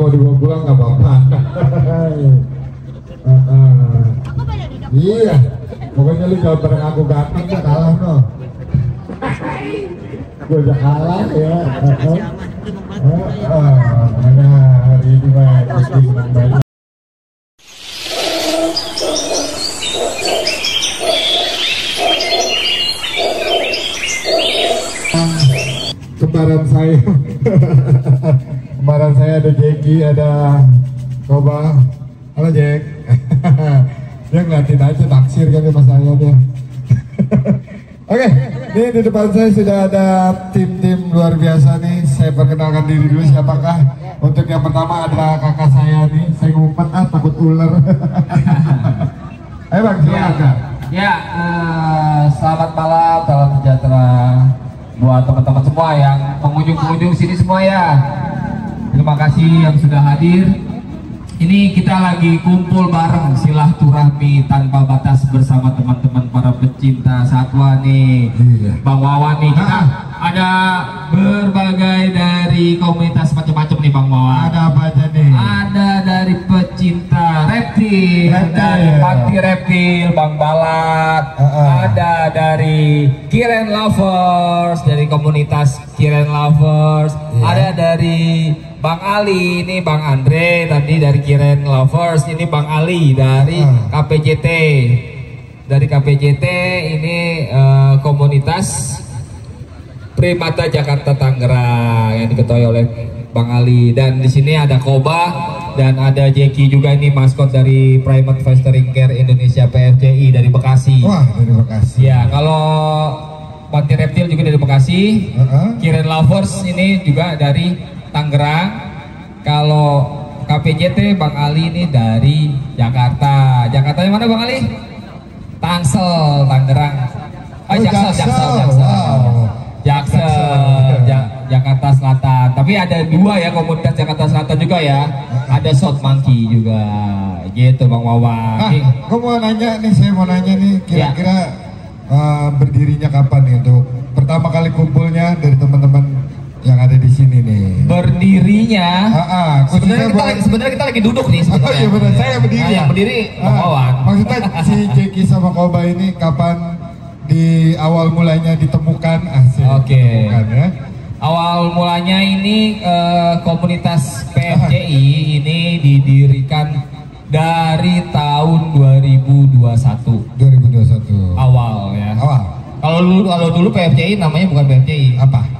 mau dibawa pulang nggak apa-apa. Iya, pokoknya lu jangan pernah aku ganteng ya kalah no. Gue udah kalah ya. Mana hari ini mah pasti menang banyak. Kembaran saya, kembaran saya ada Jeki, ada Koba. Halo Jack. Dia ngeliatin aja naksir kan sama saya dia. Oke, ini di depan saya sudah ada tim-tim luar biasa nih. Saya perkenalkan diri dulu siapakah. Untuk yang pertama ada kakak saya nih. Saya ngumpet takut ular. Ayo Bang, silakan. Ya, selamat malam, salam sejahtera buat teman-teman semua yang pengunjung-pengunjung sini semua ya. Terima kasih yang sudah hadir. Ini kita lagi kumpul bareng silaturahmi tanpa batas bersama teman-teman para pecinta satwa nih. Bang Wawan nih, kita ada berbagai dari komunitas macam-macam nih Bang Wawan. Ada apa aja nih? Ada dari pecinta reptil, dari Panti Reptil Bang Balat, ada dari Kiren Lovers, dari komunitas Kiren Lovers, ada dari Bang Ali, ini Bang Andre tadi dari Kiren Lovers, ini Bang Ali dari KPJT. Dari KPJT ini komunitas Primata Jakarta Tangerang yang diketuai oleh Bang Ali, dan di sini ada Koba dan ada Jeki juga, ini maskot dari Primate Fostering Care Indonesia PFCI dari Bekasi. Wah, dari Bekasi. Ya, kalau Panti Reptil juga dari Bekasi. Kiren Lovers ini juga dari Tangerang. Kalau KPJT Bang Ali ini dari Jakarta. Jakarta yang mana Bang Ali? Tangsel, Tangerang. Jaksel, Jakarta Selatan. Tapi ada dua ya komunitas Jakarta Selatan juga ya. Ada South Monkey juga. Gitu Bang Wawan. Aku mau nanya nih, saya mau nanya nih, kira-kira berdirinya kapan nih untuk pertama kali kumpulnya dari teman-teman yang ada di sini nih? Berdirinya, sebenarnya kita lagi duduk nih sebenarnya. Oh iya benar, saya berdiri. Yang berdiri Bang Wawan. Maksudnya si Jeki sama Koba ini kapan di awal mulanya ditemukan? Oke. Ditemukan, ya. Awal mulanya ini komunitas PFCI ini didirikan dari tahun 2021. 2021. Awal ya. Awal. Kalau dulu PFCI namanya bukan PFCI. Apa?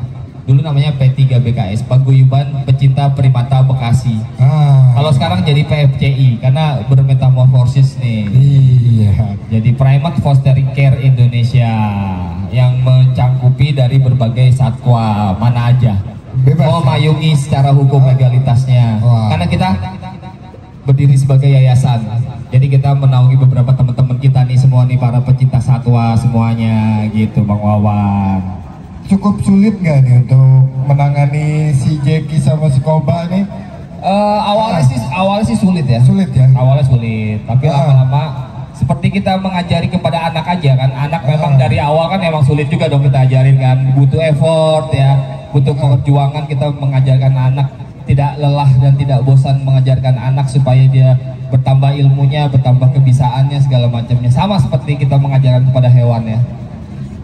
Dulu namanya P3BKS, Paguyuban Pecinta Primata Bekasi. Kalau sekarang jadi PFCI karena bermetamorfosis nih. Iya. Jadi Primate Fostering Care Indonesia yang mencangkupi dari berbagai satwa mana aja. Bebas. Memayungi secara hukum legalitasnya. Karena kita berdiri sebagai yayasan. Jadi kita menaungi beberapa teman-teman kita nih semua nih, para pecinta satwa semuanya gitu Bang Wawan. Cukup sulit nggak nih untuk menangani si Jeki sama si Koba nih? Awalnya sih sulit ya. Sulit ya. Awalnya sulit, tapi lama-lama seperti kita mengajari kepada anak aja kan. Anak memang dari awal kan memang sulit juga dong kita ajarin kan. Butuh effort ya, butuh perjuangan kita mengajarkan anak, tidak lelah dan tidak bosan mengajarkan anak supaya dia bertambah ilmunya, bertambah kebisaannya segala macamnya. Sama seperti kita mengajarkan kepada hewan ya.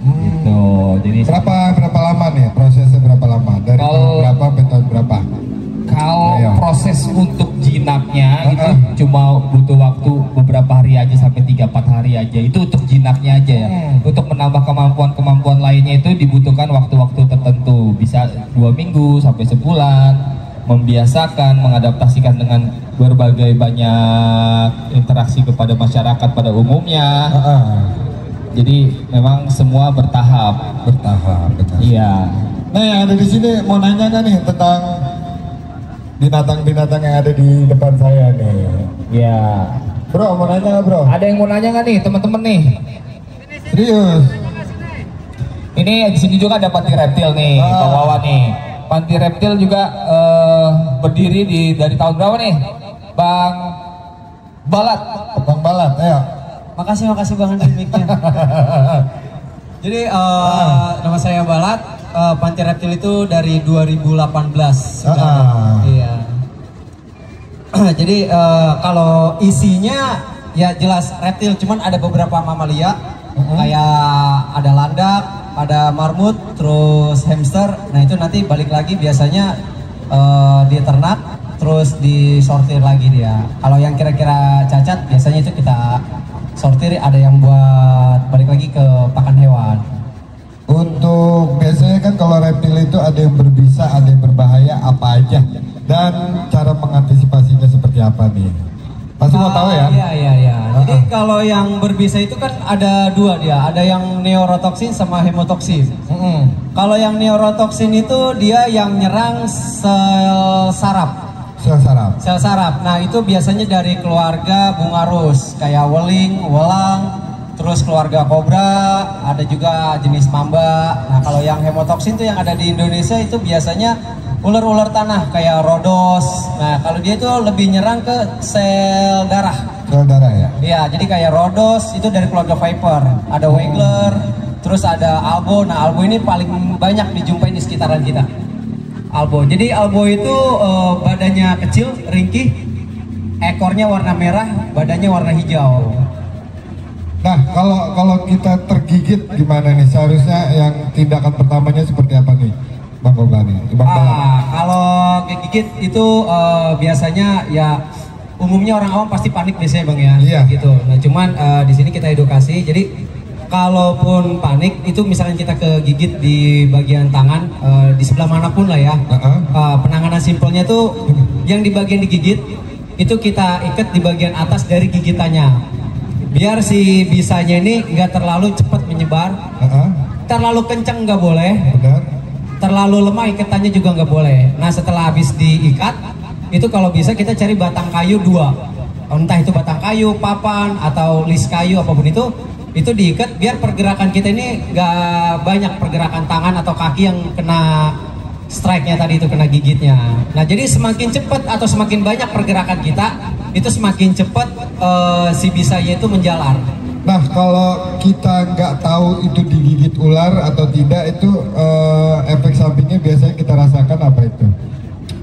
Gitu. Jadi berapa lama nih prosesnya, berapa lama, dari tahun berapa sampai tahun berapa? Kalau proses untuk jinaknya itu cuma butuh waktu beberapa hari aja, sampai 3-4 hari aja. Itu untuk jinaknya aja ya. Untuk menambah kemampuan lainnya itu dibutuhkan waktu-waktu tertentu, bisa 2 minggu sampai sebulan. Membiasakan, mengadaptasikan dengan berbagai banyak interaksi kepada masyarakat pada umumnya. Jadi memang semua bertahap. Iya. Nah, yang ada di sini mau nanya nggak nih tentang binatang-binatang yang ada di depan saya nih? Iya. Bro, mau nanya nggak bro? Ada yang mau nanya nggak nih teman-teman nih? Serius? Ini di sini juga ada Panti Reptil nih, Bang Wawan nih. Panti Reptil juga berdiri dari tahun berapa nih, Bang Balat? Bang Balat, ayo. Makasih Bang mic-nya. Jadi nama saya Balat, Panti Reptil itu dari 2018 sudah. Iya. Jadi kalau isinya ya jelas reptil, cuman ada beberapa mamalia kayak ada landak, ada marmut, terus hamster. Nah itu nanti balik lagi biasanya diternak, terus disortir lagi dia. Kalau yang kira-kira cacat biasanya itu kita sortir, ada yang buat balik lagi ke pakan hewan. Untuk biasanya kan kalau reptil itu ada yang berbisa, ada yang berbahaya, apa aja, dan cara mengantisipasinya seperti apa nih? Pasti mau tahu ya? Iya. Jadi kalau yang berbisa itu kan ada dua dia, ada yang neurotoksin sama hemotoksin. Kalau yang neurotoksin itu dia yang nyerang sel saraf. Sel saraf. Nah itu biasanya dari keluarga bunga ros, kayak weling, welang, terus keluarga kobra, ada juga jenis mamba. Nah kalau yang hemotoksin itu yang ada di Indonesia itu biasanya ular-ular tanah kayak rodos. Nah kalau dia itu lebih nyerang ke sel darah. Sel darah ya? Iya, jadi kayak rodos itu dari keluarga viper. Ada wagler, terus ada albo. Nah albo ini paling banyak dijumpai di sekitaran kita. Albo. Jadi albo itu badannya kecil, ringkih, ekornya warna merah, badannya warna hijau. Nah, kalau kita tergigit gimana nih? Seharusnya yang tindakan pertamanya seperti apa nih, Bang Gobani? Kalau kegigit itu biasanya ya umumnya orang awam pasti panik biasanya Bang ya. Iya. Gitu. Nah, cuman di sini kita edukasi. Jadi kalaupun panik itu misalnya kita kegigit di bagian tangan, di sebelah manapun lah ya. Penanganan simpelnya tuh yang di bagian digigit itu kita ikat di bagian atas dari gigitannya. Biar si bisanya ini nggak terlalu cepat menyebar, terlalu kencang nggak boleh, terlalu lemah ikatannya juga nggak boleh. Nah setelah habis diikat, itu kalau bisa kita cari batang kayu 2, entah itu batang kayu, papan, atau lis kayu apapun itu diikat biar pergerakan kita ini nggak banyak pergerakan tangan atau kaki yang kena strike-nya tadi itu, kena gigitnya. Nah jadi semakin cepat atau semakin banyak pergerakan kita, itu semakin cepat si bisanya itu menjalar. Nah kalau kita nggak tahu itu digigit ular atau tidak, itu efek sampingnya biasanya kita rasakan apa itu?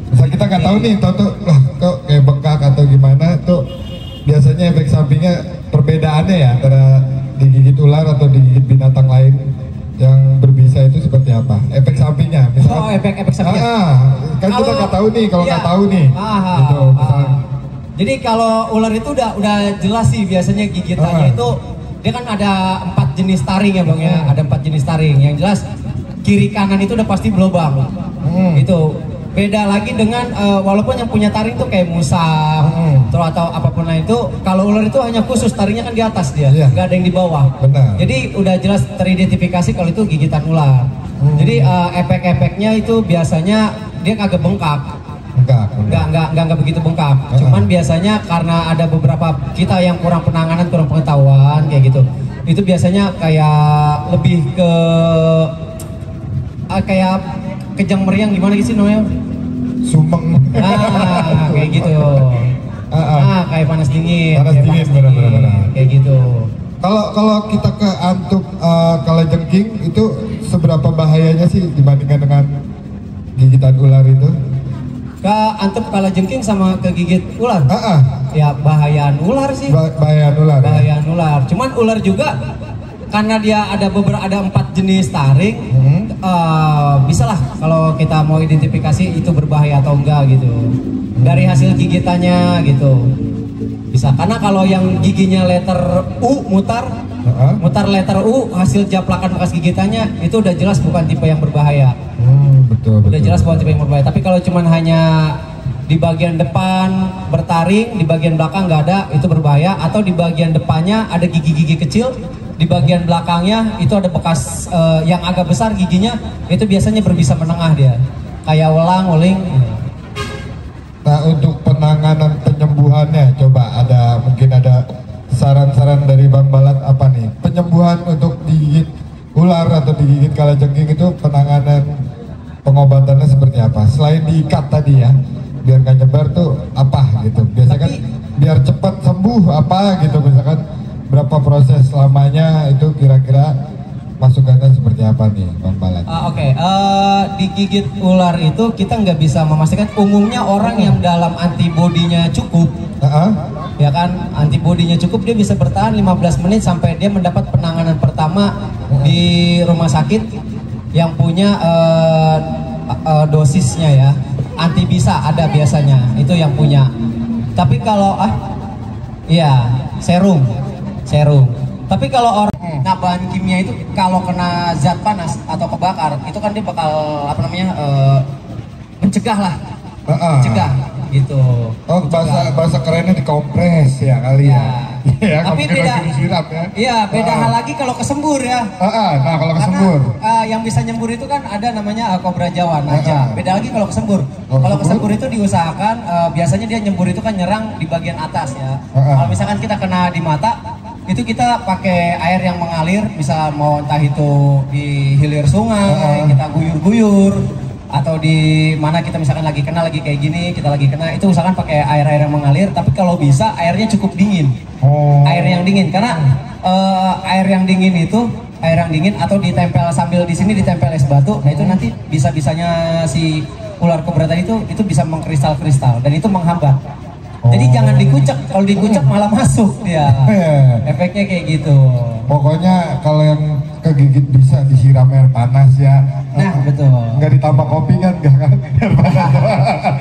Misal kita nggak tahu nih, tahu kok kayak bengkak atau gimana, tuh biasanya efek sampingnya perbedaannya ya antara digigit ular atau digigit binatang lain yang berbisa itu seperti apa? Efek sampingnya, misalnya. Efek sampingnya. Kan kita nggak tahu nih, kalau nggak tahu nih. Gitu, Jadi kalau ular itu udah jelas sih biasanya gigitannya itu dia kan ada 4 jenis taring ya Bang ya, ada 4 jenis taring. Yang jelas kiri kanan itu udah pasti berlubang. Itu beda lagi dengan walaupun yang punya taring tuh kayak musang terus atau apapun lain itu, kalau ular itu hanya khusus taringnya kan di atas dia, nggak ada yang di bawah. Benar. Jadi udah jelas teridentifikasi kalau itu gigitan ular. Jadi efek-efeknya itu biasanya dia kagak bengkak. Enggak begitu bengkak. Cuman biasanya karena ada beberapa kita yang kurang penanganan, kurang pengetahuan kayak gitu. Itu biasanya kayak lebih ke kayak kejang meriang, gimana gitu sih namanya? Sumeng. Kayak gitu. Kayak panas dingin. Benar. Kayak gitu. Kalau kita ke antuk kalajengking itu seberapa bahayanya sih dibandingkan dengan gigitan ular itu? Ke antuk kalajengking sama kegigit ular? Ya bahayaan ular sih. Bahayaan ular. Bahayaan ular. Cuman ular juga karena dia ada 4 jenis taring, bisa lah kalau kita mau identifikasi itu berbahaya atau enggak gitu. Dari hasil gigitannya gitu. Bisa, karena kalau yang giginya letter U mutar letter U, hasil japlakan bekas gigitannya itu udah jelas bukan tipe yang berbahaya. Betul. Udah jelas bukan tipe yang berbahaya. Tapi kalau cuman hanya di bagian depan bertaring, di bagian belakang nggak ada, itu berbahaya. Atau di bagian depannya ada gigi-gigi kecil, di bagian belakangnya itu ada bekas yang agak besar giginya, itu biasanya berbisa menengah dia, kayak weling. Nah untuk penanganan penyembuhannya, coba mungkin ada saran-saran dari Bang Balat apa nih? Penyembuhan untuk digigit ular atau digigit kalajengking itu penanganan pengobatannya seperti apa? Selain diikat tadi ya, biar nggak nyebar tuh apa gitu? Biasanya kan biar cepat sembuh apa gitu, misalkan berapa proses lamanya itu kira-kira masukannya seperti apa nih Bang Balat? Oke, digigit ular itu kita nggak bisa memastikan. Umumnya orang yang dalam antibodinya cukup, ya kan, antibodinya cukup, dia bisa bertahan 15 menit sampai dia mendapat penanganan pertama di rumah sakit yang punya dosisnya ya. Antibisa ada biasanya, itu yang punya. Tapi kalau iya, serum. Tapi kalau orang bahan kimia itu kalau kena zat panas atau kebakar, itu kan dia bakal mencegah lah, mencegah gitu. Oh, bahasa kerennya dikompres ya kali ya. Ya, tapi beda, disiram ya. Iya, beda hal lagi kalau kesembur ya. Nah, kalau kesembur. Karena, yang bisa nyembur itu kan ada namanya kobra Jawa, naja. Beda lagi kalau kesembur. Kalau kesembur itu diusahakan biasanya dia nyembur itu kan nyerang di bagian atas ya. Kalau misalkan kita kena di mata, itu kita pakai air yang mengalir, bisa mau entah itu di hilir sungai, kita guyur-guyur, atau di mana kita misalkan lagi kayak gini, kita lagi kena, itu usahakan pakai air yang mengalir. Tapi kalau bisa airnya cukup dingin, air yang dingin, karena air yang dingin atau ditempel sambil di sini ditempel es batu, nah itu nanti bisa-bisanya si ular kobra tadi itu bisa mengkristal-kristal dan itu menghambat. Jadi jangan dikucek, kalau dikucek malah masuk dia. Efeknya kayak gitu. Pokoknya kalau yang kegigit bisa disiram air panas ya. Nah, betul. Nggak ditambah kopi kan, nggak kan? Air panas.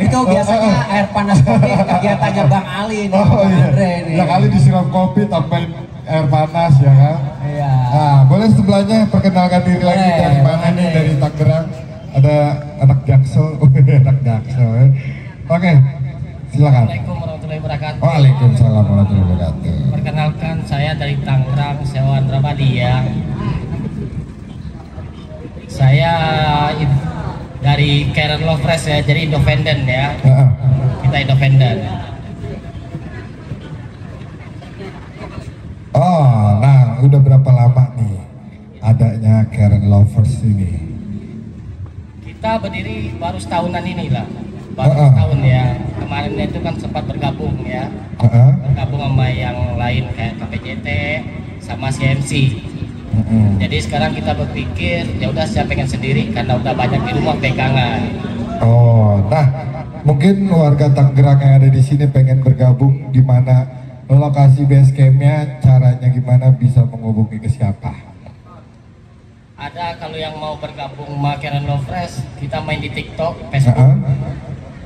Itu biasanya air panas kopi kegiatannya Bang Ali nih, Bang Andre nih. Ya kali disiram kopi tambahin air panas ya kan? Iya. Nah, boleh sebelahnya perkenalkan diri lagi dari mana nih, dari Tangerang. Ada anak Jaksel, anak Jaksel ya. Oke, silakan. Assalamualaikum warahmatullahi wabarakatuh. Waalaikumsalam warahmatullahi wabarakatuh. Perkenalkan, saya dari Tangerang, Sewan Rabadia. Saya dari Karen Lovres ya, jadi independen ya. Kita independen. Oh, nah udah berapa lama nih adanya Karen Lovers ini? Kita berdiri baru setahunan ini lah. Baru setahun ya. Kemarin itu kan sempat bergabung ya. Bergabung sama yang lain kayak KPJT sama CMC. Jadi sekarang kita berpikir ya udah saya pengen sendiri karena udah banyak di rumah pegangan. Oh, nah mungkin warga Tangerang yang ada di sini pengen bergabung, di mana lokasi base campnya, caranya gimana, bisa menghubungi ke siapa? Ada kalau yang mau bergabung sama Karen Lovres, kita main di TikTok, Facebook.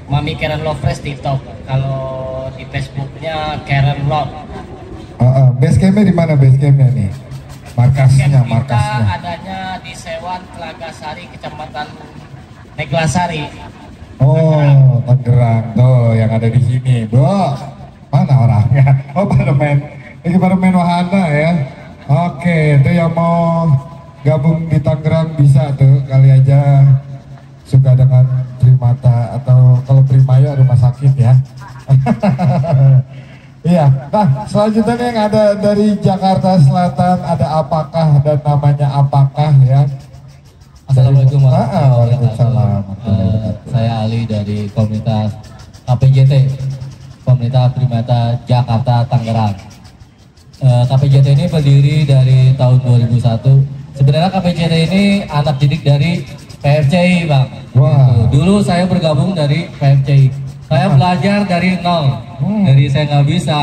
Mami Karen Lovres TikTok. Kalau di Facebooknya Karen Love. Base campnya di mana base campnya nih? Markasnya. Kita adanya di Sewan, Telagasari, Kecamatan Neglasari. Oh, Tangerang tuh yang ada di sini, bro. Mana orangnya? Oh, pada main wahana ya. Oke, itu yang mau gabung di Tangerang bisa tuh, kali aja suka dengan primata atau kalau primaya rumah sakit ya. Iya, nah selanjutnya yang ada dari Jakarta Selatan, ada apakah dan namanya apakah ya? Assalamualaikum warahmatullahi wabarakatuh. Saya Ali dari komunitas KPJT, Komunitas Primata Jakarta Tangerang. KPJT ini berdiri dari tahun 2001. Sebenarnya KPJT ini anak didik dari PFCI, Bang. Wow. Dulu saya bergabung dari PFCI. Saya belajar dari nol. Dari saya nggak bisa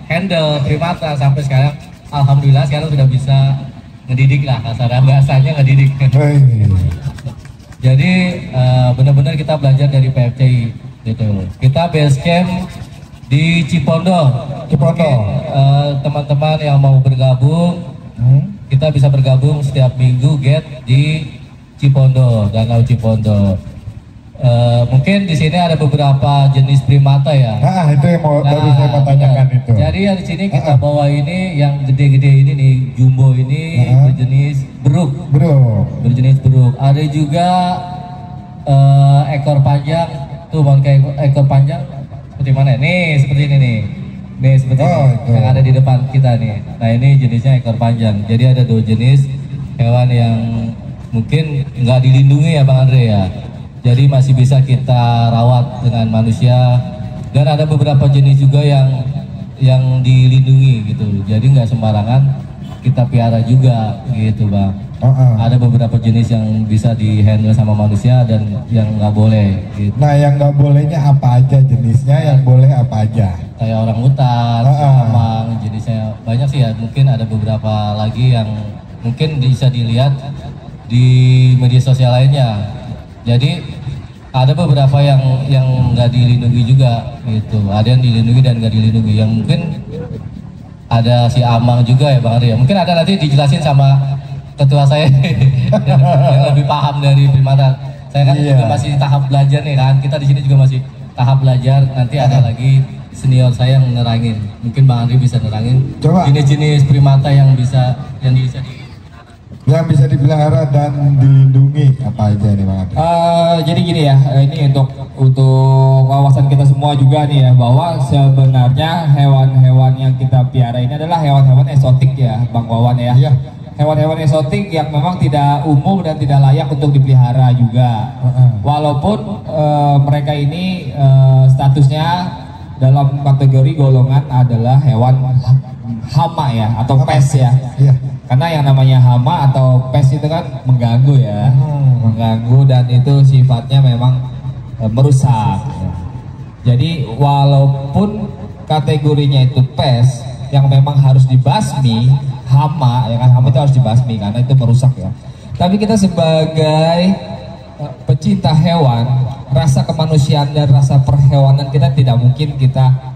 handle primata sampai sekarang, alhamdulillah sekarang sudah bisa ngedidik lah, kasarnya bahasanya ngedidik. Jadi benar-benar kita belajar dari PFCI gitu. Kita base camp di Cipondo. Teman-teman yang mau bergabung, kita bisa bergabung setiap minggu get di Cipondo, Danau Cipondo. Mungkin di sini ada beberapa jenis primata ya. Nah, itu yang baru saya mau tanyakan itu. Jadi yang di sini kita bawa ini yang gede-gede ini nih, jumbo ini berjenis beruk. Berjenis beruk. Ada juga ekor panjang, tuh bang, kayak ekor panjang seperti mana? Nih seperti ini nih. Nih seperti ini yang ada di depan kita nih. Nah ini jenisnya ekor panjang. Jadi ada dua jenis hewan yang mungkin nggak dilindungi ya Bang Andre ya. Jadi masih bisa kita rawat dengan manusia, dan ada beberapa jenis juga yang dilindungi gitu. Jadi nggak sembarangan kita piara juga gitu Bang. Ada beberapa jenis yang bisa dihandle sama manusia dan yang nggak boleh. Gitu. Nah, yang nggak bolehnya apa aja jenisnya, yang boleh apa aja? Kayak orang hutan, siamang, jenisnya banyak sih ya. Mungkin ada beberapa lagi yang mungkin bisa dilihat di media sosial lainnya. Jadi ada beberapa yang nggak dilindungi juga gitu. Ada yang dilindungi dan nggak dilindungi. Yang mungkin ada si amang juga ya Bang Ari. Mungkin ada nanti dijelasin sama ketua saya yang lebih paham dari primata. Saya kan juga masih tahap belajar nih kan. Kita di sini juga masih tahap belajar. Nanti ada lagi senior saya yang nerangin. Mungkin Bang Ari bisa nerangin jenis-jenis primata yang bisa dipelihara dan dilindungi apa aja nih Bang Adi? Jadi gini ya, ini untuk wawasan kita semua juga nih ya, bahwa sebenarnya hewan-hewan yang kita piara ini adalah hewan-hewan eksotik ya Bang Wawan ya. Iya. Hewan-hewan eksotik yang memang tidak umum dan tidak layak untuk dipelihara juga. Walaupun mereka ini statusnya dalam kategori golongan adalah hewan hama ya atau pes ya. Iya. Karena yang namanya hama atau pes itu kan mengganggu ya, mengganggu dan itu sifatnya memang merusak. Jadi walaupun kategorinya itu pes yang memang harus dibasmi, hama ya kan, hama itu harus dibasmi karena itu merusak ya. Tapi kita sebagai pecinta hewan, rasa kemanusiaan dan rasa perhewanan kita tidak mungkin kita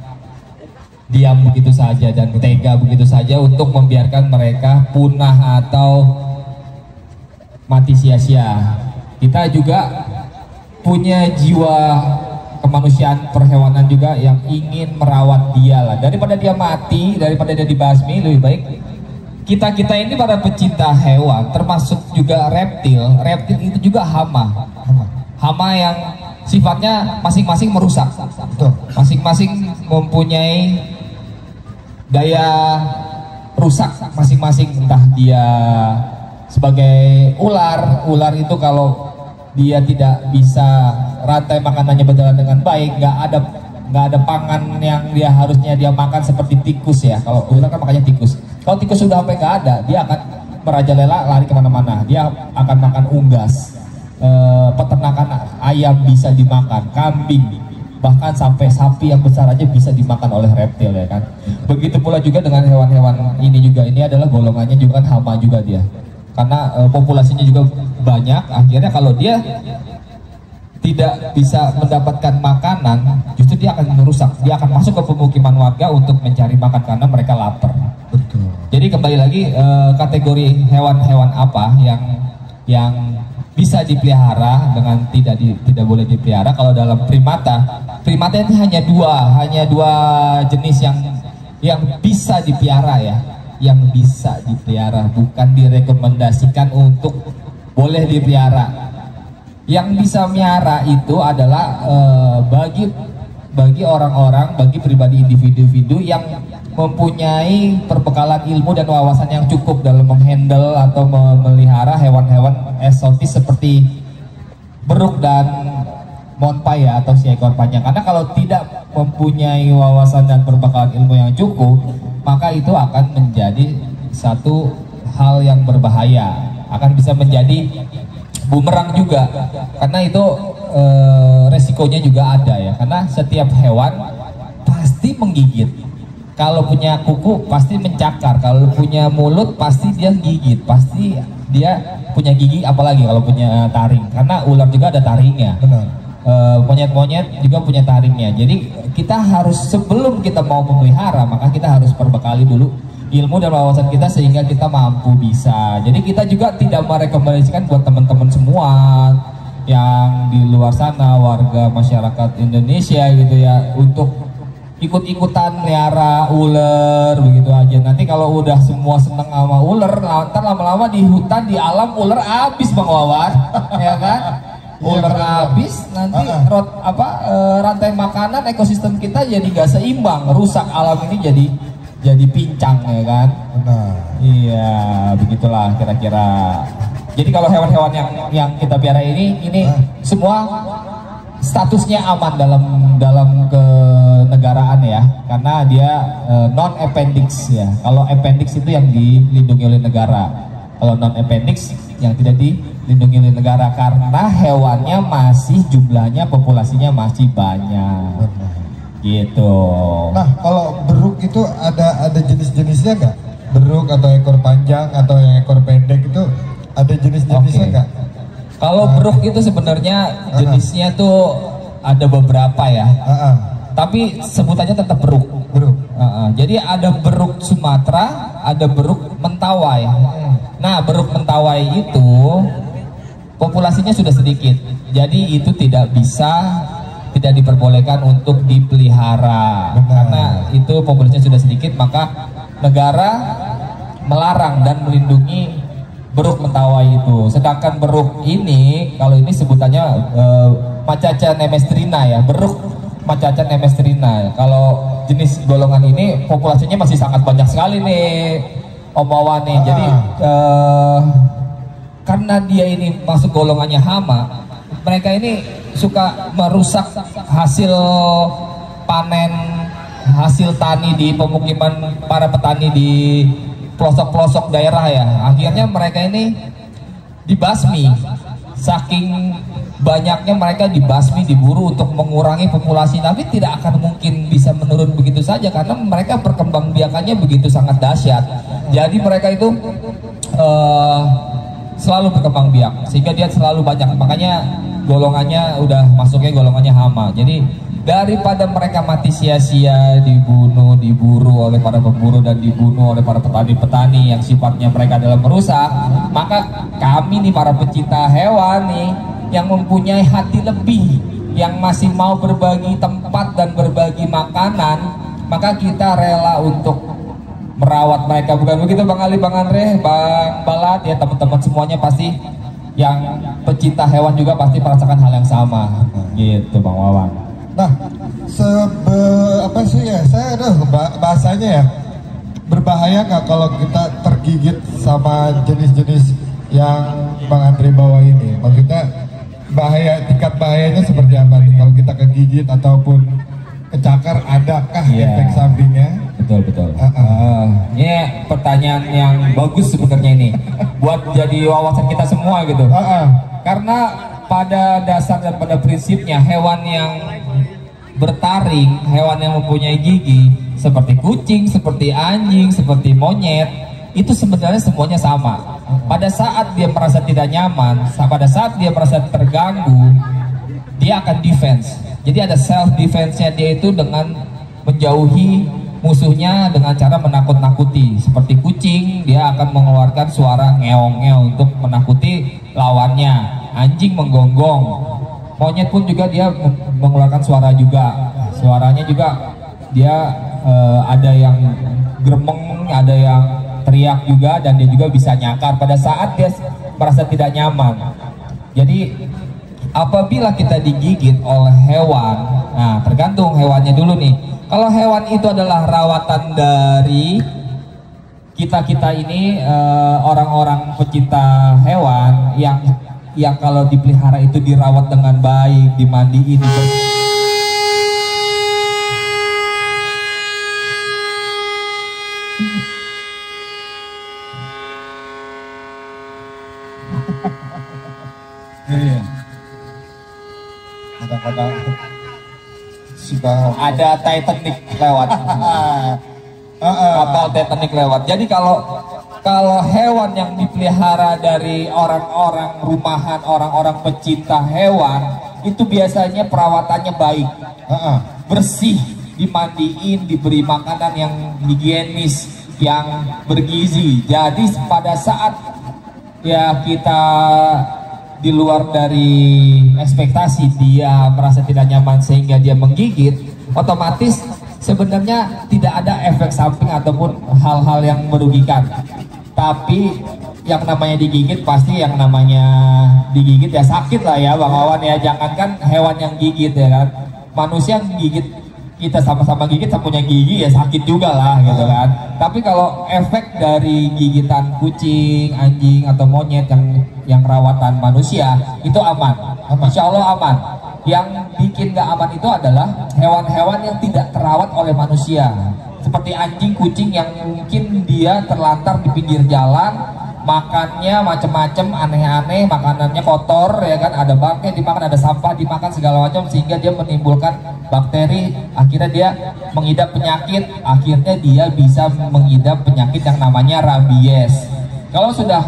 diam begitu saja dan tega begitu saja untuk membiarkan mereka punah atau mati sia-sia. Kita juga punya jiwa kemanusiaan perhewanan juga yang ingin merawat dia lah. Daripada dia mati, daripada dia dibasmi, lebih baik kita ini para pecinta hewan, termasuk juga reptil itu juga hama yang sifatnya masing-masing merusak, masing-masing mempunyai daya rusak masing-masing. Entah dia sebagai ular itu kalau dia tidak bisa rantai makanannya berjalan dengan baik, nggak ada pangan yang dia harusnya dia makan seperti tikus ya. Kalau ular kan makanya tikus. Kalau tikus sudah sampai nggak ada, dia akan merajalela lari kemana-mana. Dia akan makan unggas. Peternakan ayam bisa dimakan, kambing, bahkan sampai sapi yang besar aja bisa dimakan oleh reptil ya kan. Begitu pula juga dengan hewan-hewan ini juga, ini adalah golongannya juga kan hama juga dia, karena populasinya juga banyak. Akhirnya kalau dia tidak bisa mendapatkan makanan, justru dia akan merusak, dia akan masuk ke pemukiman warga untuk mencari makan karena mereka lapar. Betul. Jadi kembali lagi kategori hewan-hewan apa yang bisa dipelihara dengan tidak boleh dipelihara. Kalau dalam primata itu hanya dua jenis yang bisa dipelihara ya, yang bisa dipelihara, bukan direkomendasikan untuk boleh dipelihara. Yang bisa melihara itu adalah bagi orang-orang, bagi pribadi individu yang mempunyai perbekalan ilmu dan wawasan yang cukup dalam menghandle atau memelihara hewan-hewan eksotis seperti beruk dan monpai ya, atau si ekor panjang. Karena kalau tidak mempunyai wawasan dan perbekalan ilmu yang cukup, maka itu akan menjadi satu hal yang berbahaya, akan bisa menjadi bumerang juga, karena itu resikonya juga ada ya. Karena setiap hewan pasti menggigit. Kalau punya kuku pasti mencakar, kalau punya mulut pasti dia gigit, pasti dia punya gigi, apalagi kalau punya taring, karena ular juga ada taringnya. Monyet-monyet juga punya taringnya. Jadi kita harus, sebelum kita mau memelihara, maka kita harus perbekali dulu ilmu dan wawasan kita sehingga kita mampu bisa. Jadi kita juga tidak merekomendasikan buat teman-teman semua yang di luar sana, warga masyarakat Indonesia gitu ya, untuk ikut-ikutan melihara ular begitu aja. Nanti kalau udah semua seneng sama ular, ntar lama-lama di hutan, di alam, ular habis Bang Wawan. Ya kan? Ular habis, nanti rantai makanan ekosistem kita jadi gak seimbang, rusak, alam ini jadi pincang ya kan. Iya, begitulah kira-kira. Jadi kalau hewan-hewan yang kita piara ini semua statusnya aman dalam kenegaraan ya, karena dia non appendix ya. Kalau appendix itu yang dilindungi oleh negara. Kalau non appendix yang tidak dilindungi oleh negara karena hewannya masih jumlahnya, populasinya masih banyak. Gitu. Nah, kalau beruk itu ada jenis-jenisnya nggak? Beruk atau ekor panjang atau yang ekor pendek itu ada jenis-jenisnya nggak? Kalau beruk itu sebenarnya jenisnya tuh ada beberapa ya. Tapi sebutannya tetap beruk. Jadi ada beruk Sumatera, ada beruk Mentawai. Nah, beruk Mentawai itu populasinya sudah sedikit. Jadi itu tidak diperbolehkan untuk dipelihara. Karena itu populasinya sudah sedikit, maka negara melarang dan melindungi beruk Mentawai itu. Sedangkan beruk ini, kalau ini sebutannya Macaca nemestrina ya, beruk Macaca nemestrina. Kalau jenis golongan ini populasinya masih sangat banyak sekali nih, Om Wawan nih. Jadi karena dia ini masuk golongannya hama, mereka ini suka merusak hasil panen, hasil tani di pemukiman para petani di pelosok-pelosok daerah ya. Akhirnya mereka ini dibasmi. Saking banyaknya mereka dibasmi, diburu untuk mengurangi populasi, tapi tidak akan mungkin bisa menurun begitu saja karena mereka perkembangbiakannya begitu sangat dahsyat. Jadi mereka itu selalu berkembang biak sehingga dia selalu banyak, makanya golongannya udah masuknya golongannya hama. Jadi daripada mereka mati sia-sia dibunuh, diburu oleh para pemburu dan dibunuh oleh para petani-petani yang sifatnya mereka adalah merusak, maka kami nih para pecinta hewan nih yang mempunyai hati lebih, yang masih mau berbagi tempat dan berbagi makanan, maka kita rela untuk merawat mereka. Bukan begitu Bang Ali, Bang Andre, Bang Balat ya, teman-teman semuanya pasti yang pecinta hewan juga pasti merasakan hal yang sama gitu Bang Wawan. Nah, apa sih ya, saya bahasanya ya, berbahaya nggak kalau kita tergigit sama jenis-jenis yang Bang Andre bawa ini? Maksudnya bahaya, tingkat bahayanya seperti apa nih kalau kita kegigit ataupun kecakar, adakah efek sampingnya? Betul. Ini pertanyaan yang bagus sebenarnya ini buat jadi wawasan kita semua gitu. Karena pada dasar dan pada prinsipnya hewan yang bertaring, hewan yang mempunyai gigi seperti kucing, seperti anjing, seperti monyet, itu sebenarnya semuanya sama. Pada saat dia merasa tidak nyaman, pada saat dia merasa terganggu, dia akan defense. Jadi ada self defense-nya dia itu dengan menjauhi musuhnya dengan cara menakut-nakuti. Seperti kucing, dia akan mengeluarkan suara ngeong-ngeong untuk menakuti lawannya. Anjing menggonggong. Monyet pun juga dia mengeluarkan suara juga. Suaranya juga dia ada yang gremeng, ada yang teriak juga, dan dia juga bisa nyakar pada saat dia merasa tidak nyaman. Jadi apabila kita digigit oleh hewan, nah tergantung hewannya dulu nih. Kalau hewan itu adalah rawatan dari kita ini, orang-orang pecinta hewan yang kalau dipelihara itu dirawat dengan baik, dimandiin, kadang-kadang ada Titanic lewat. Kapal Titanic lewat. Jadi kalau hewan yang dipelihara dari orang-orang rumahan, orang-orang pecinta hewan, itu biasanya perawatannya baik, bersih, dimandiin, diberi makanan yang higienis, yang bergizi. Jadi pada saat ya kita di luar dari ekspektasi, dia merasa tidak nyaman sehingga dia menggigit, otomatis sebenarnya tidak ada efek samping ataupun hal-hal yang merugikan. Tapi yang namanya digigit, pasti yang namanya digigit ya sakit lah ya Bang Wawan ya. Jangankan hewan yang gigit ya kan, manusia yang gigit, kita sama-sama gigit, sama punya gigi ya sakit juga lah gitu kan. Tapi kalau efek dari gigitan kucing, anjing atau monyet yang rawatan manusia itu aman. Insya Allah aman. Yang bikin gak aman itu adalah hewan-hewan yang tidak terawat oleh manusia, seperti anjing, kucing yang mungkin dia terlantar di pinggir jalan, makannya macem-macem, aneh-aneh, makanannya kotor ya kan, ada bangkai dimakan, ada sampah dimakan segala macam, sehingga dia menimbulkan bakteri, akhirnya dia mengidap penyakit, akhirnya dia bisa mengidap penyakit yang namanya rabies. Kalau sudah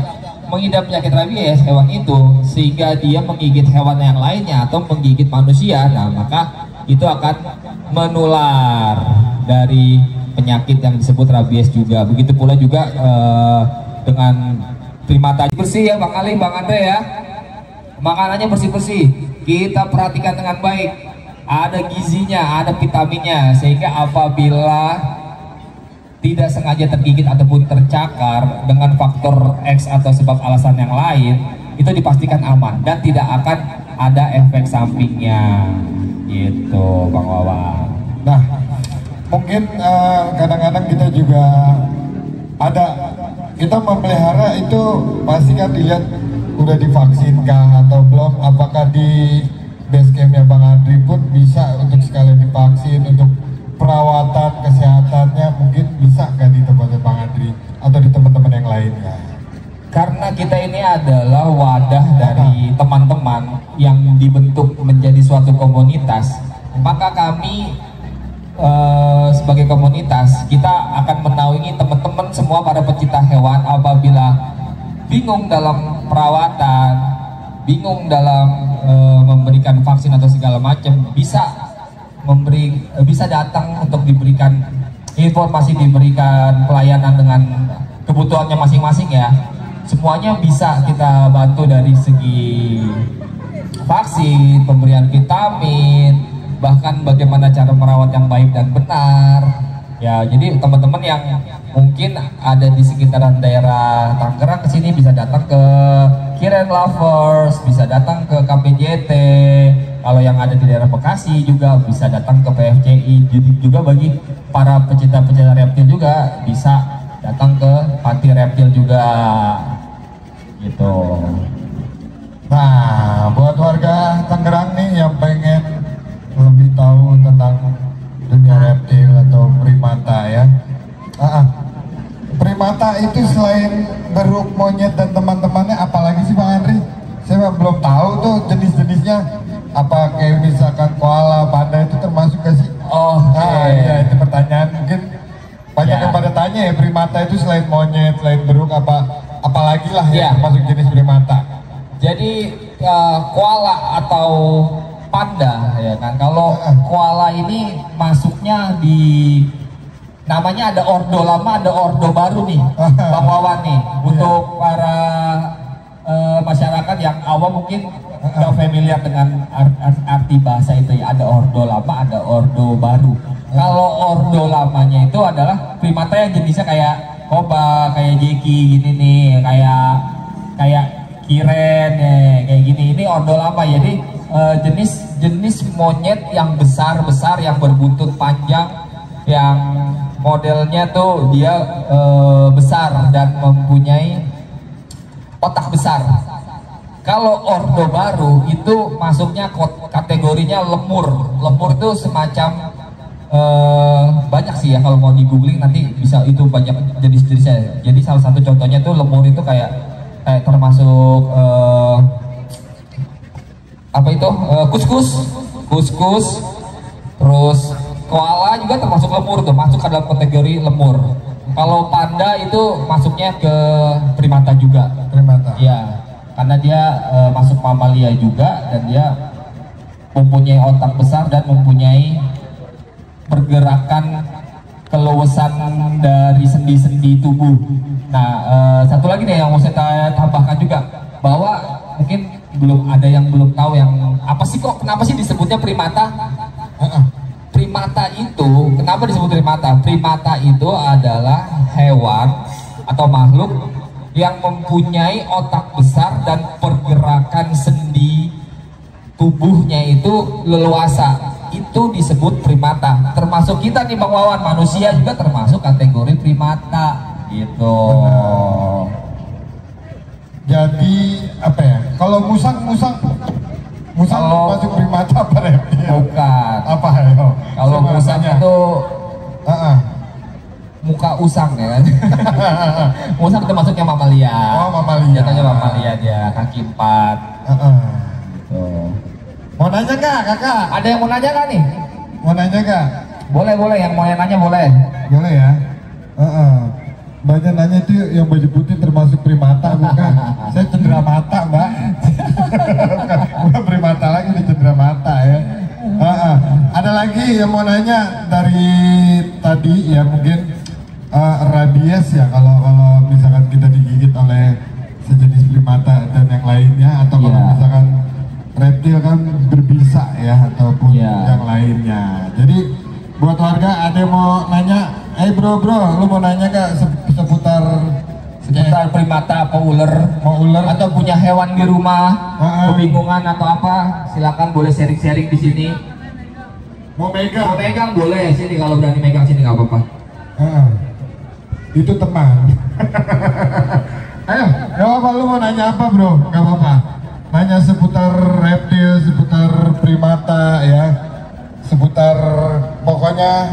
mengidap penyakit rabies hewan itu, sehingga dia menggigit hewan yang lainnya atau menggigit manusia, nah maka itu akan menular dari penyakit yang disebut rabies juga. Begitu pula juga dengan primata. Bersih ya Bang Ali, Bang Andre ya, makanannya bersih-bersih, kita perhatikan dengan baik, ada gizinya, ada vitaminnya, sehingga apabila tidak sengaja tergigit ataupun tercakar dengan faktor X atau sebab alasan yang lain, itu dipastikan aman dan tidak akan ada efek sampingnya gitu Bang Wawan. Nah, mungkin kadang-kadang kita juga ada, kita memelihara itu pasti kan dilihat udah divaksin kah atau belum, apakah di base campnya Bang Andri pun bisa untuk sekalian divaksin, untuk perawatan kesehatannya mungkin bisa nggak di tempatnya Bang Andri atau di teman-teman yang lainnya? Karena kita ini adalah wadah dari teman-teman yang dibentuk menjadi suatu komunitas, maka kami sebagai komunitas kita akan menaungi teman-teman semua para pecinta hewan. Apabila bingung dalam perawatan, bingung dalam memberikan vaksin atau segala macam, bisa datang untuk diberikan informasi, diberikan pelayanan dengan kebutuhannya masing-masing ya. Semuanya bisa kita bantu dari segi vaksin, pemberian vitamin, bahkan bagaimana cara merawat yang baik dan benar ya. Jadi teman-teman yang mungkin ada di sekitaran daerah Tangerang kesini bisa datang ke Kiren Lovers, bisa datang ke KPJT. Kalau yang ada di daerah Bekasi juga bisa datang ke PFCI. Juga bagi para pecinta-pecinta reptil juga bisa datang ke Panti Reptil juga gitu. Nah, buat warga Tangerang nih yang pengen lebih tahu tentang dunia reptil atau primata ya. Primata itu selain beruk, monyet dan teman-temannya, apalagi sih Bang Andri? Saya belum tahu tuh jenis-jenisnya. Apa kayak misalkan koala, panda itu termasuk gak sih? Ya itu pertanyaan mungkin banyak yang pada tanya ya, primata itu selain monyet, selain beruk, apalagi lah ya termasuk jenis primata. Jadi koala atau panda ya kan, kalau koala ini masuknya di namanya ada ordo lama, ada ordo baru nih Bang Wawan nih. Untuk para masyarakat yang awam mungkin udah familiar dengan arti bahasa itu ya, ada ordo lama, ada ordo baru. Kalau ordo lamanya itu adalah primata yang jenisnya kayak koba, kayak jeki gini nih, kayak kiren ya, kayak gini. Ini ordo lama, jadi jenis monyet yang besar yang berbuntut panjang, yang modelnya tuh dia besar dan mempunyai otak besar. Kalau ordo baru itu masuknya kategorinya lemur. Lemur itu semacam banyak sih ya, kalau mau di googling nanti bisa, itu banyak jenis-jenisnya. Jadi salah satu contohnya tuh lemur itu kayak termasuk apa itu kuskus, terus koala juga termasuk lemur tuh, masuk ke dalam kategori lemur. Kalau panda itu masuknya ke primata juga. Primata. Iya, karena dia masuk mamalia juga, dan dia mempunyai otak besar dan mempunyai pergerakan keluasan dari sendi-sendi tubuh. Nah, satu lagi nih yang mau saya tambahkan juga, bahwa mungkin ada yang belum tahu yang apa sih, kenapa sih disebutnya primata? Primata itu kenapa disebut primata? Primata itu adalah hewan atau makhluk yang mempunyai otak besar dan pergerakan sendi tubuhnya itu leluasa. Itu disebut primata. Termasuk kita nih Bang Wawan, manusia juga termasuk kategori primata gitu. Jadi apa ya? Kalau musang masuk primata apa reptil? Bukan. Apa ya? Kalau musang itu suka usang ya kan. Usang itu maksudnya mamalia. Oh, mamalia. Jatuhnya mamalia dia, kaki 4. Mau nanya nggak kakak? Ada yang mau nanya nggak nih? Mau nanya nggak? Boleh, yang mau nanya boleh. Boleh ya? Banyak nanya itu yang baju putih termasuk primata bukan? Saya cendera mata mbak. Bukan primata lagi, ini cendera mata ya. Ada lagi yang mau nanya dari tadi ya, mungkin rabies ya, kalau misalkan kita digigit oleh sejenis primata dan yang lainnya, atau kalau misalkan reptil kan berbisa ya, ataupun yang lainnya. Jadi buat warga ada yang mau nanya, bro, lu mau nanya gak seputar primata apa ular atau punya hewan di rumah, kebingungan atau apa, silakan boleh sharing di sini. Mau megang boleh sini, kalau berani megang sini nggak apa-apa. Itu teman. Ayo, gak apa-apa, lu mau nanya apa bro? Gak apa-apa. Nanya seputar reptil, seputar primata ya, seputar pokoknya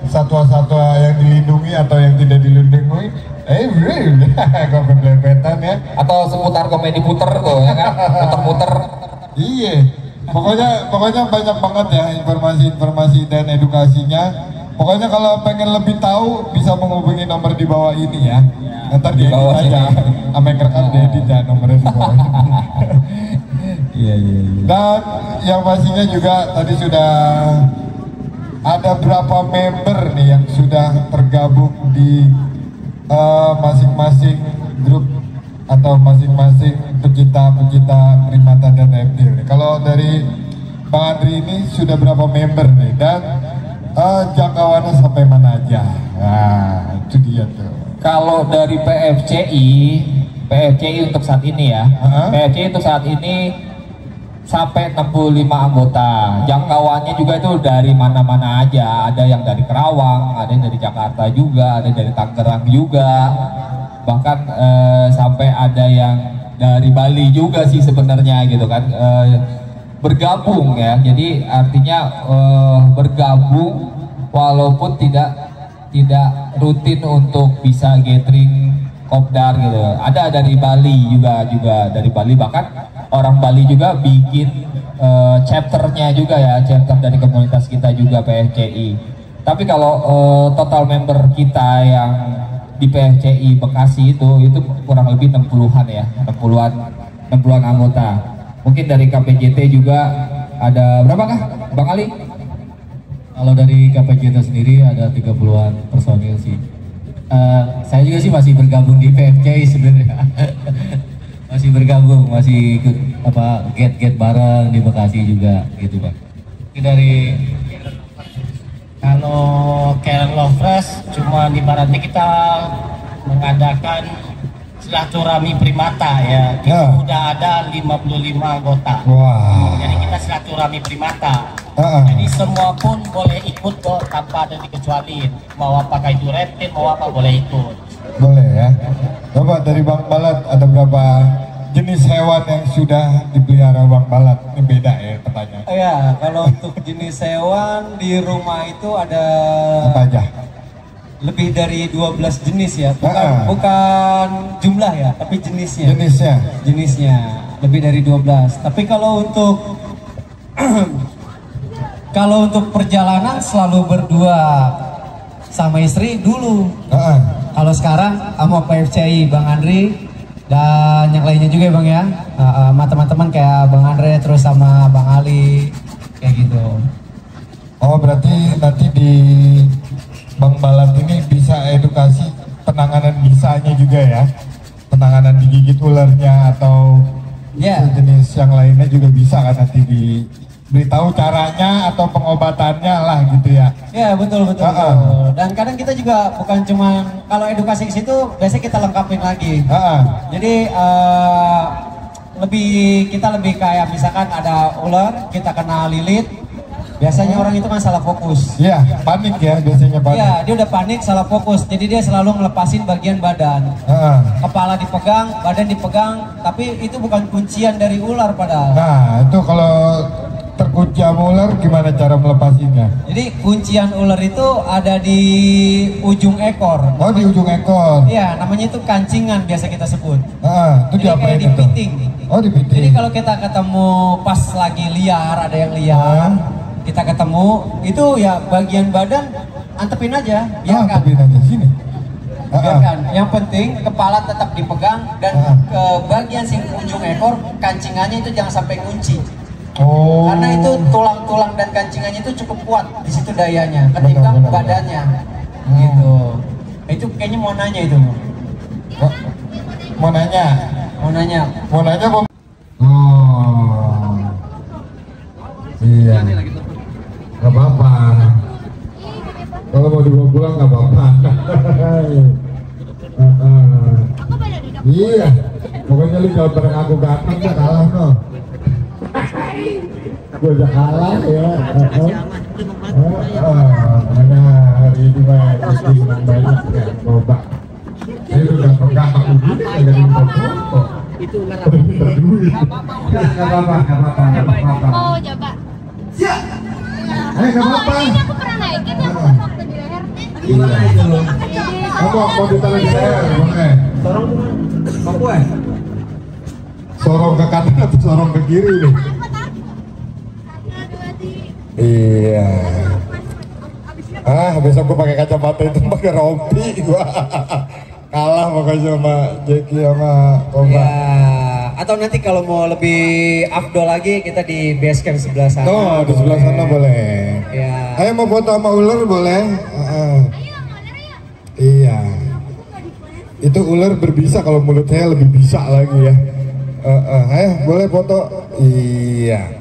satwa-satwa yang dilindungi atau yang tidak dilindungi. Kok belepetan ya? Atau seputar komedi puter tuh ya kan? Puter-puter. Iya. Pokoknya banyak banget ya informasi dan edukasinya. Pokoknya kalau pengen lebih tahu bisa menghubungi nomor di bawah ini ya. Ntar di bawah aja. Ame kerekam diedit ya nomornya di bawah. Iya. Dan yang pastinya juga tadi sudah ada berapa member nih yang sudah tergabung di masing-masing grup atau masing-masing pecinta primata dan reptil. Kalau dari Bang Andri ini sudah berapa member nih, dan jangkauannya sampai mana aja? Nah, itu dia tuh. Kalau dari PFCI untuk saat ini ya, PFCI untuk saat ini sampai 65 anggota. Jangkauannya juga itu dari mana-mana aja. Ada yang dari Kerawang, ada yang dari Jakarta juga, ada dari Tangerang juga. Bahkan sampai ada yang dari Bali juga sih sebenarnya gitu kan. Bergabung ya. Jadi artinya bergabung walaupun tidak rutin untuk bisa gathering kopdar gitu. Ada dari Bali juga dari Bali, bahkan orang Bali juga bikin chapternya juga ya, chapter dari komunitas kita juga PFCI. Tapi kalau total member kita yang di PFCI Bekasi itu kurang lebih 60-an ya, 60-an anggota. Mungkin dari KPJT juga ada berapa kah Bang Ali? Kalau dari KPJT sendiri ada 30-an personil sih. Saya juga sih masih bergabung di PFCI sebenarnya. Masih bergabung, masih ikut get bareng di Bekasi juga gitu Pak. Dari kalau Karen Lovers cuma ibaratnya kita mengadakan silaturahmi primata ya. Kita udah ada 55 anggota. Jadi kita silaturahmi primata. Jadi semua pun boleh ikut kok tanpa ada dikecualiin. Mau apakah itu reptil, mau apa boleh ikut. Boleh ya. Coba dari Bang Balat, ada berapa jenis hewan yang sudah dipelihara Bang Balat? Ini beda ya pertanyaan. Ya, kalau untuk jenis hewan di rumah itu ada apa aja? Lebih dari 12 jenis ya. Bukan jumlah ya, tapi jenisnya. Jenisnya lebih dari 12. Tapi kalau untuk kalau untuk perjalanan selalu berdua sama istri dulu. Kalau sekarang sama PFCI Bang Andri dan yang lainnya juga ya Bang ya, sama teman-teman kayak Bang Andre terus sama Bang Ali kayak gitu. Oh berarti nanti di Bang Balat ini bisa edukasi penanganan bisanya juga ya, penanganan digigit ularnya atau jenis yang lainnya juga bisa kan nanti diberitahu caranya atau pengobatannya lah gitu ya. Ya betul. Dan kadang kita juga bukan cuma kalau edukasi ke situ biasanya kita lengkapin lagi. Jadi kita lebih kayak misalkan ada ular kita kena lilit, biasanya orang itu kan salah fokus. Iya, panik ya biasanya panik. Iya, dia udah panik, salah fokus. Jadi dia selalu ngelepasin bagian badan. Kepala dipegang, badan dipegang, tapi itu bukan kuncian dari ular padahal. Nah, itu kalau terkunci sama ular, gimana cara melepasinnya? Jadi kuncian ular itu ada di ujung ekor. Oh, di ujung ekor. Iya, namanya itu kancingan biasa kita sebut. Itu jadi kayak dipiting. Oh, dipiting. Jadi kalau kita ketemu pas lagi liar, ada yang liar, kita ketemu, itu ya bagian badan antepin aja, biarkan. Antepin aja sini. Biarkan. Yang penting kepala tetap dipegang dan ke bagian ujung ekor kancingannya itu jangan sampai kunci. Oh. Karena itu tulang-tulang dan kancingannya itu cukup kuat di situ dayanya ketimbang badannya. Gitu. Itu kayaknya mau nanya itu. Mau nanya? Mau nanya? Mau nanya mau? Oh. Iya. Gak apa-apa. Kalau mau dibawa pulang gak apa-apa. Iya. Pokoknya lu jangan pernah aku ganteng ya, kalah no. Gue udah kalah ya. Mana hari ini mah jadi menang banyak ya, coba. Saya udah gampang begini, agak foto. Itu ular Gak apa-apa. Oh, coba. Siap. Gak apa-apa. Ini aku pernah naikin ya, bukan waktu di leher. Gimana itu lo? Mau ditaruh di leher, boleh. Sorong mau kue? Sorong ke kanan atau sorong ke kiri nih? Iya. Besok gua pakai kacamata itu pakai rompi gua. Kalah pokoknya sama Jeki sama Oma. Ya, atau nanti kalau mau lebih afdol lagi kita di base camp sebelah sana. Oh, di sebelah sana boleh. Ya. Ayo mau foto sama ular boleh? Iya. Itu ular berbisa, kalau mulut saya lebih bisa lagi ya. Ayo boleh foto. Iya.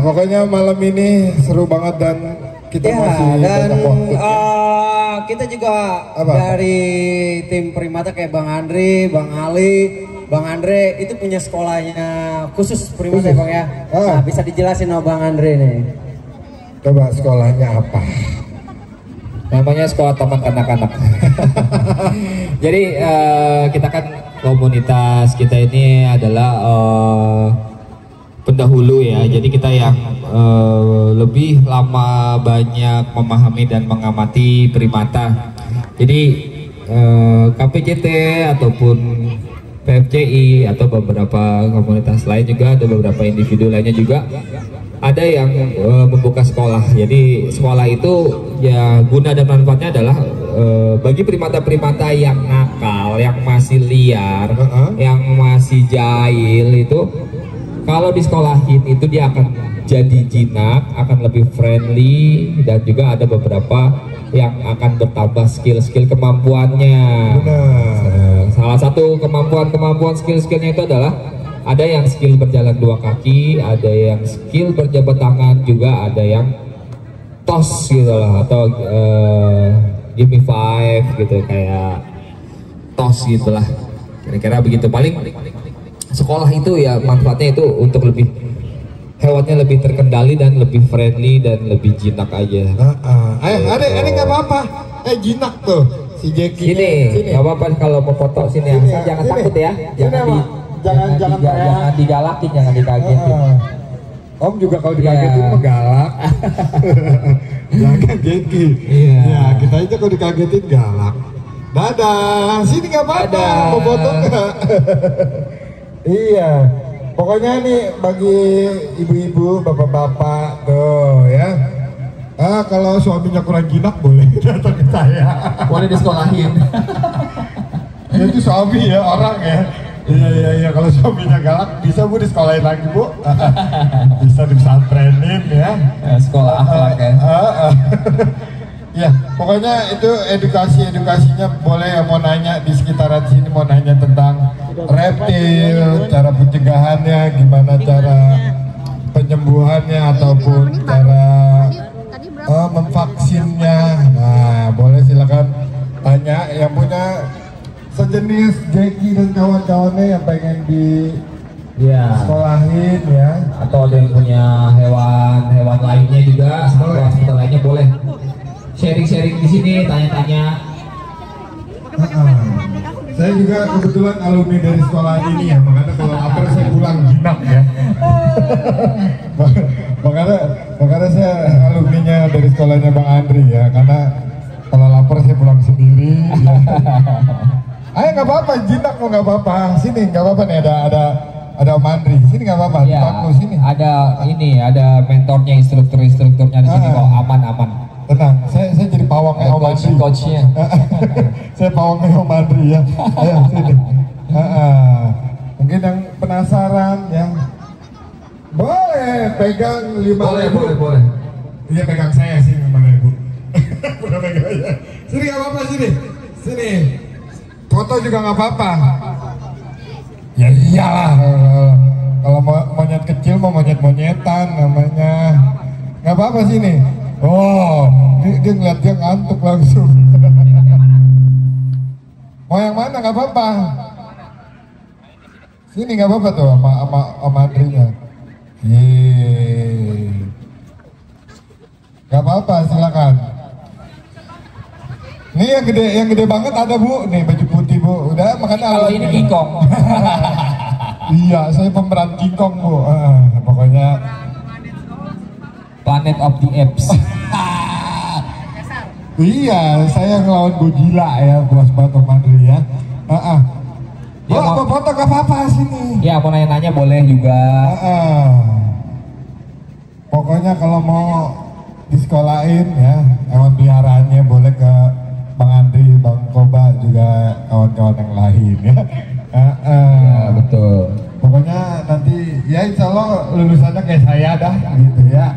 Pokoknya malam ini seru banget dan kita masih banyak waktu. Kita juga dari tim Primata kayak Bang Andre, Bang Ali, Bang Andre itu punya sekolahnya khusus Primata ya Bang ya. Nah, bisa dijelasin sama Bang Andre nih. Coba sekolahnya apa? Namanya sekolah taman kanak-kanak. Jadi kita kan komunitas kita ini adalah pendahulu ya. Jadi kita yang lebih lama banyak memahami dan mengamati primata. Jadi KPCT ataupun PFCI atau beberapa komunitas lain juga, ada beberapa individu lainnya juga ada yang membuka sekolah. Jadi sekolah itu ya guna dan manfaatnya adalah bagi primata-primata yang nakal, yang masih liar, yang masih jahil itu, kalau disekolahin itu dia akan jadi jinak, akan lebih friendly, dan juga ada beberapa yang akan bertambah skill-skill kemampuannya. Salah satu kemampuan skill-skillnya itu adalah ada yang skill berjalan dua kaki, ada yang skill berjabat tangan, juga ada yang toss gitu lah, atau give me five gitu, kayak toss gitulah, kira-kira begitu. Paling sekolah itu ya manfaatnya itu untuk lebih hewannya lebih terkendali dan lebih friendly dan lebih jinak aja. Ada nggak apa-apa. Jinak tuh si Jeki. Sini, nggak apa-apa kalau mau foto sini. Jangan takut ya. Jangan digalakin, jangan dikagetin. Om juga kalau dikagetin mah galak. Jangan Jeki. Ya kita aja kalau dikagetin galak. Dadah, sini nggak apa-apa. Mau foto nggak? Iya. Pokoknya nih bagi ibu-ibu, bapak-bapak tuh ya. Kalau suaminya kurang jinak boleh datang ke saya. Boleh disekolahin. Ya itu suami ya, orang ya. Iya. Kalau suaminya galak bisa Bu disekolahin lagi Bu. Bisa disantrenin ya. Sekolah akhlak ya. Ya, pokoknya itu edukasinya boleh ya, mau nanya di sekitaran sini, mau nanya tentang reptil, cara pencegahannya, gimana cara penyembuhannya ataupun cara memvaksinnya. Nah, boleh silakan tanya yang punya sejenis Jeki dan kawan-kawannya yang pengen di sekolahin ya, atau ada yang punya hewan lainnya juga, satwa lainnya boleh sharing di sini, tanya-tanya. Saya juga kebetulan alumni dari sekolah ini ya, makanya kalau lapar saya pulang jinak ya. makanya saya alumninya dari sekolahnya Bang Andri ya, karena kalau lapar saya pulang sendiri. Ya. Ayo nggak apa-apa, jinak kok nggak apa-apa. Sini nggak apa-apa nih, ada Om Andri. Sini nggak apa-apa. Ya, sini. Ada mentornya, instrukturnya di sini kok, aman. Tenang, saya jadi pawangnya Om Andri. Coachnya. Saya pawangnya Om Andri ya. Ayo sini. Mungkin yang penasaran ya, boleh pegang 5.000. Boleh. Iya pegang saya sih 5.000. Udah pegang aja. Sini nggak apa-apa sini. Foto juga nggak apa-apa. Ya iyalah. Kalau monyet kecil mau monyet-monyetan namanya. Nggak apa-apa sini. Oh, dia ngeliat dia ngantuk langsung. Mau yang mana nggak apa-apa. Sini nggak apa-apa tuh sama Andrinya. Nggak apa-apa, silakan. Ini yang gede banget ada Bu, nih baju putih Bu. Udah makanya Kalau ini King Kong. Iya, saya pemeran King Kong Bu. Pokoknya Planet of the Apes. iya, saya ngelawan Godzilla ya, puas banget Om Andri ya. Ya, apa foto gak apa-apa sini. Ya, mau nanya-nanya boleh juga. Pokoknya kalau mau disekolahin ya, hewan peliharaannya boleh ke Bang Andri, Bang Koba, juga kawan-kawan yang lain ya. Ya, betul. Pokoknya nanti ya insya Allah lulusannya kayak saya dah gitu ya.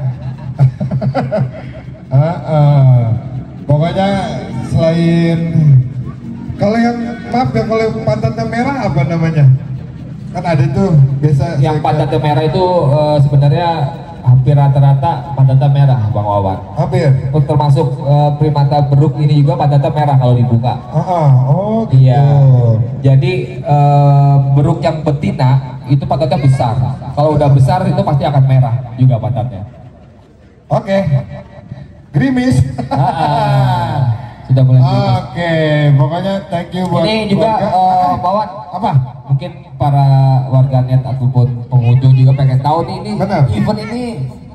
Pokoknya selain kalau yang maaf ya, kalau pantatnya merah apa namanya? Kan ada tuh biasa Yang pantatnya merah itu sebenarnya hampir rata-rata pantatnya merah, Bang Wawan. hampir. Termasuk primata beruk ini juga pantatnya merah kalau dibuka. Oh gitu. Iya. Jadi beruk yang betina itu pantatnya besar. Kalau udah besar itu pasti akan merah juga pantatnya. Oke. Gerimis. Sudah mulai gerimis. Oke, pokoknya thank you buat Ini juga Wawan, apa? mungkin para warganet ataupun pengunjung juga pengen tahu nih, ini Benar. event ini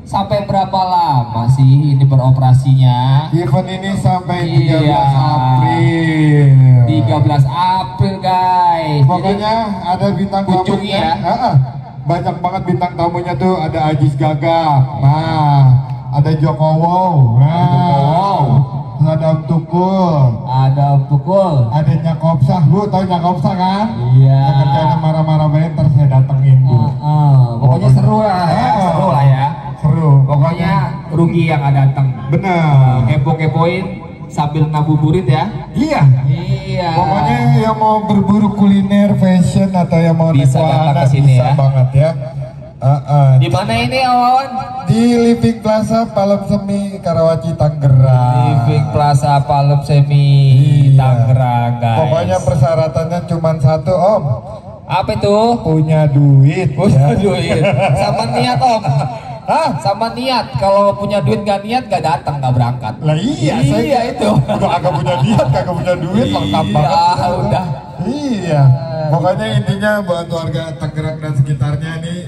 sampai berapa lama sih ini beroperasinya? Event ini sampai 13 Iya. April. 13 April guys. Pokoknya ada bintang kunjungi tamunya. ya. Banyak banget bintang tamunya tuh, ada Ajis Gagap. Ada Jokowo. Terus ada Om Tukul. Ada pukul. Ada Nyakopsah, Bu, tau Nyakopsah kan? Iya. Yang kerjanya marah-marah banget, ntar saya datengin, Bu. Pokoknya seru lah ya, seru lah ya. Seru. Pokoknya rugi yang nggak datang. Benar. Kepo-kepoin sambil ngabuburit ya. Iya. Iya. Pokoknya yang mau berburu kuliner, fashion, atau yang mau naik Bisa datang wahana ke sini bisa ya. banget ya. Di mana ini Wawan? Di Living Plaza Palem Semi, Karawaci, Tangerang. Living Plaza Palem Semi, Iya. Tangerang guys. Pokoknya persyaratannya cuma satu, Om. apa itu? Punya duit. Punya ya. duit. Sama niat Om. Hah? Sama niat. Kalau punya duit nggak niat nggak datang, nggak berangkat. Lah iya, Iya itu. Udah agak punya niat, kagak punya duit, lengkap banget. Iya, udah. Iya. Pokoknya intinya buat warga Tangerang dan sekitarnya nih,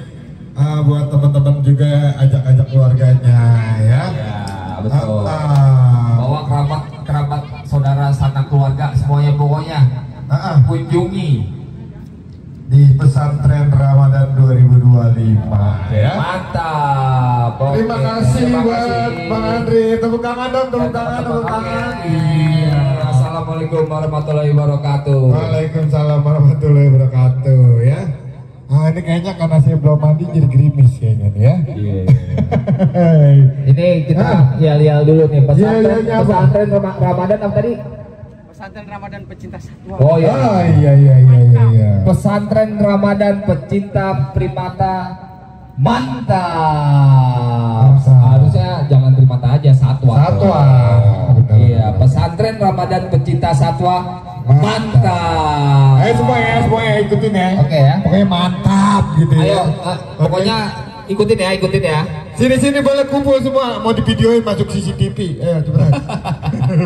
buat teman-teman juga ajak-ajak keluarganya ya. Ya, betul. Ah. Bawa kerabat saudara sanak keluarga semuanya pokoknya kunjungi Di pesantren Ramadan 2025 ya. Mantap. Oke, Terima kasih terima buat kasih. Bang Andri. Tepuk tangan dong, tepuk tangan. Iya. Assalamualaikum warahmatullahi wabarakatuh. Waalaikumsalam warahmatullahi wabarakatuh ya. Ini kayaknya karena saya belum mandi jadi gerimis kayaknya nih ya. Iya. Ini kita lihat dulu nih pesantren Iya, apa? pesantren Ramadan apa tadi? Pesantren Ramadan Pecinta Satwa. Oh ya. Iya. Pesantren Ramadan Pecinta Primata Mantap. Harusnya jangan primata aja, satwa. Satwa. Benar, Iya, benar. pesantren Ramadan Pecinta Satwa Mantap. Ayo semuanya ikutin ya. Oke ya. Pokoknya mantap gitu ya. Ayo, pokoknya ikutin ya. Sini boleh kumpul semua. Mau di videoin masuk CCTV. Ayo cepetan.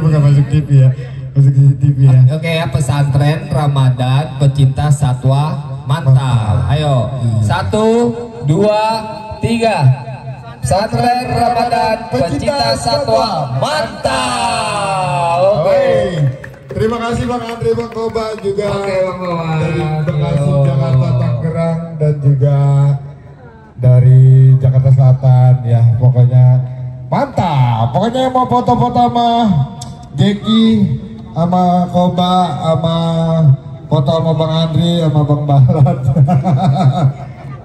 Bukan masuk TV ya. Masuk CCTV ya. Oke ya, pesantren Ramadan pecinta satwa mantap. Ayo, 1, 2, 3. Pesantren Ramadan pecinta satwa mantap. Oke. Terima kasih Bang Andre, Bang Koba juga. Oke, Bang Koba. Dari Bekasi, Jakarta, Tangerang, dan juga dari Jakarta Selatan ya. Pokoknya mantap. Pokoknya yang mau foto-foto sama Jeki, sama Koba, sama foto sama Bang Andre, sama Bang Balat.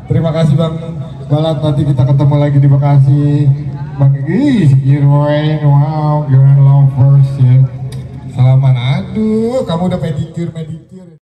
Terima kasih Bang Balat. Nanti kita ketemu lagi di Bekasi. Bang Irwain, wow, Kiren Lovers ya. Salaman, aduh, kamu udah pedicure.